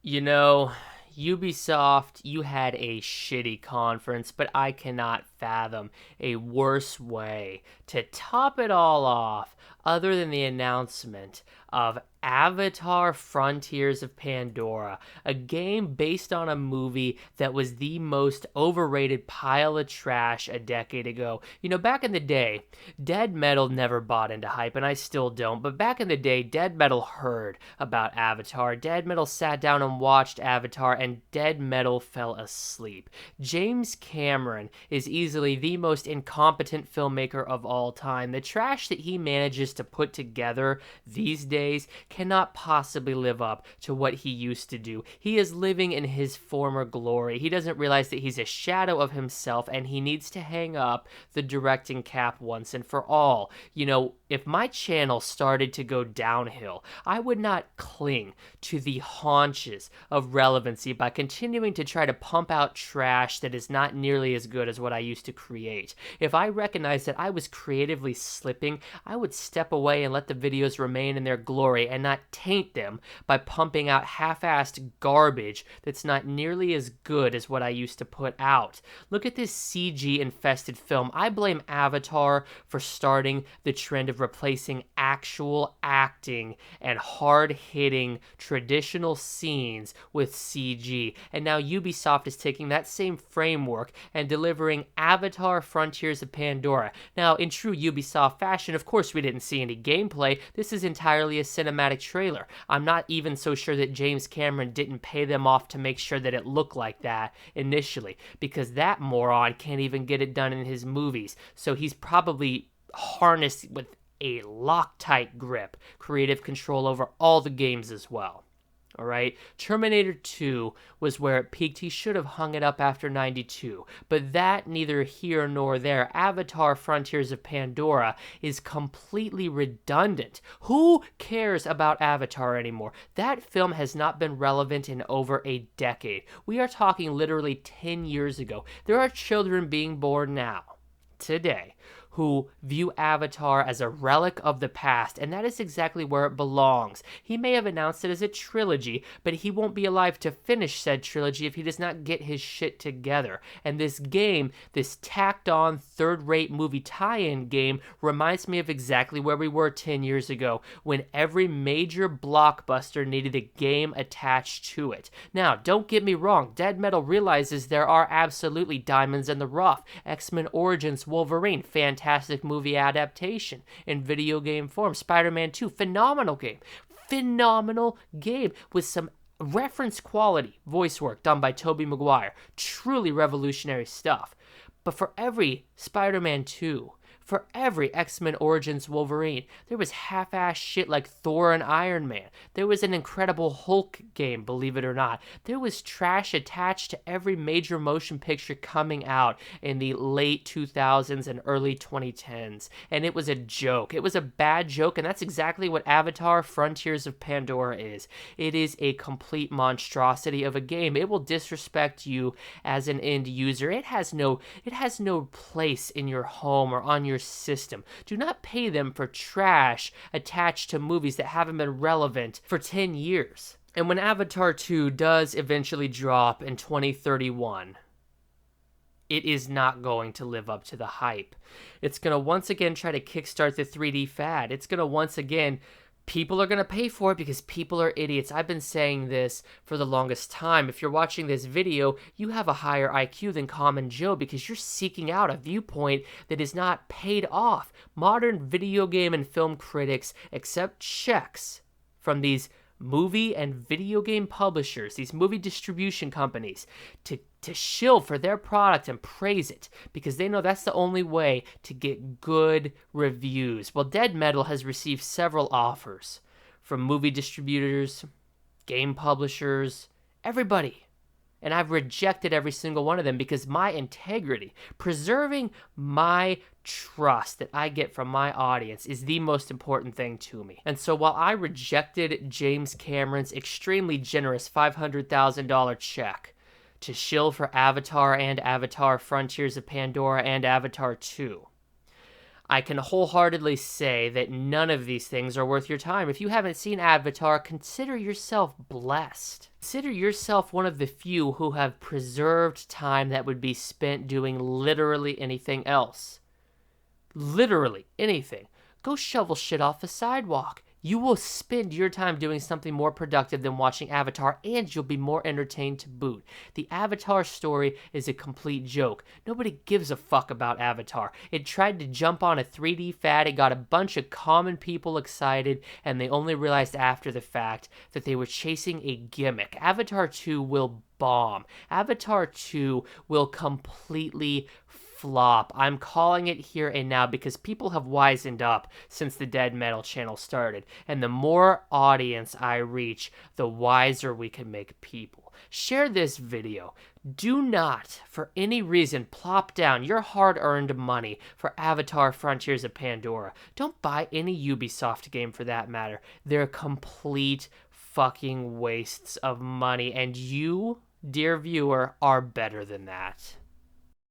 You know, Ubisoft, you had a shitty conference, but I cannot fathom a worse way to top it all off other than the announcement of Avatar Frontiers of Pandora, a game based on a movie that was the most overrated pile of trash a decade ago. You know, back in the day, Dead Metal never bought into hype, and I still don't, but back in the day, Dead Metal heard about Avatar. Dead Metal sat down and watched Avatar, and Dead Metal fell asleep. James Cameron is easily the most incompetent filmmaker of all time. The trash that he manages to put together these days cannot possibly live up to what he used to do. He is living in his former glory. He doesn't realize that he's a shadow of himself, and he needs to hang up the directing cap once and for all. You know, if my channel started to go downhill, I would not cling to the haunches of relevancy by continuing to try to pump out trash that is not nearly as good as what I used to create. If I recognized that I was creatively slipping, I would step away and let the videos remain in their glory and not taint them by pumping out half-assed garbage that's not nearly as good as what I used to put out. Look at this CG-infested film. I blame Avatar for starting the trend of replacing actual acting and hard-hitting traditional scenes with CG. And now Ubisoft is taking that same framework and delivering Avatar Frontiers of Pandora. Now, in true Ubisoft fashion, of course we didn't see any gameplay. This is entirely a cinematic trailer. I'm not even so sure that James Cameron didn't pay them off to make sure that it looked like that initially, because that moron can't even get it done in his movies. So he's probably harnessed with a Loctite grip, creative control over all the games as well. All right, Terminator 2 was where it peaked. He should have hung it up after 92, but that neither here nor there. Avatar Frontiers of Pandora is completely redundant. Who cares about Avatar anymore? That film has not been relevant in over a decade. We are talking literally 10 years ago. There are children being born now, today, who view Avatar as a relic of the past, and that is exactly where it belongs. He may have announced it as a trilogy, but he won't be alive to finish said trilogy if he does not get his shit together. And this game, this tacked-on, third-rate movie tie-in game, reminds me of exactly where we were 10 years ago, when every major blockbuster needed a game attached to it. Now, don't get me wrong, Dead Metal realizes there are absolutely diamonds in the rough. X-Men Origins Wolverine, fantastic movie adaptation in video game form. Spider-Man 2, phenomenal game. Phenomenal game with some reference quality voice work done by Tobey Maguire. Truly revolutionary stuff. But for every Spider-Man 2, for every X-Men Origins Wolverine, there was half-ass shit like Thor and Iron Man. There was an Incredible Hulk game, believe it or not. There was trash attached to every major motion picture coming out in the late 2000s and early 2010s. And it was a joke. It was a bad joke, and that's exactly what Avatar Frontiers of Pandora is. It is a complete monstrosity of a game. It will disrespect you as an end user. It has no place in your home or on your system. Do not pay them for trash attached to movies that haven't been relevant for 10 years. And when Avatar 2 does eventually drop in 2031, it is not going to live up to the hype. It's going to once again try to kickstart the 3D fad. It's going to once again people are going to pay for it because people are idiots. I've been saying this for the longest time. If you're watching this video, you have a higher IQ than Common Joe because you're seeking out a viewpoint that is not paid off. Modern video game and film critics accept checks from these movie and video game publishers, these movie distribution companies, to shill for their product and praise it because they know that's the only way to get good reviews. Well, Dead Metal has received several offers from movie distributors, game publishers, everybody. And I've rejected every single one of them because my integrity, preserving my trust that I get from my audience is the most important thing to me. And so while I rejected James Cameron's extremely generous $500,000 check to shill for Avatar and Avatar Frontiers of Pandora and Avatar 2, I can wholeheartedly say that none of these things are worth your time. If you haven't seen Avatar, consider yourself blessed. Consider yourself one of the few who have preserved time that would be spent doing literally anything else. Literally anything. Go shovel shit off the sidewalk. You will spend your time doing something more productive than watching Avatar, and you'll be more entertained to boot. The Avatar story is a complete joke. Nobody gives a fuck about Avatar. It tried to jump on a 3D fad, it got a bunch of common people excited, and they only realized after the fact that they were chasing a gimmick. Avatar 2 will bomb. Avatar 2 will completely flop. I'm calling it here and now because people have wisened up since the Dead Metal channel started, and the more audience I reach, the wiser we can make people. Share this video. Do not, for any reason, plop down your hard-earned money for Avatar Frontiers of Pandora. Don't buy any Ubisoft game for that matter. They're complete fucking wastes of money, and you, dear viewer, are better than that.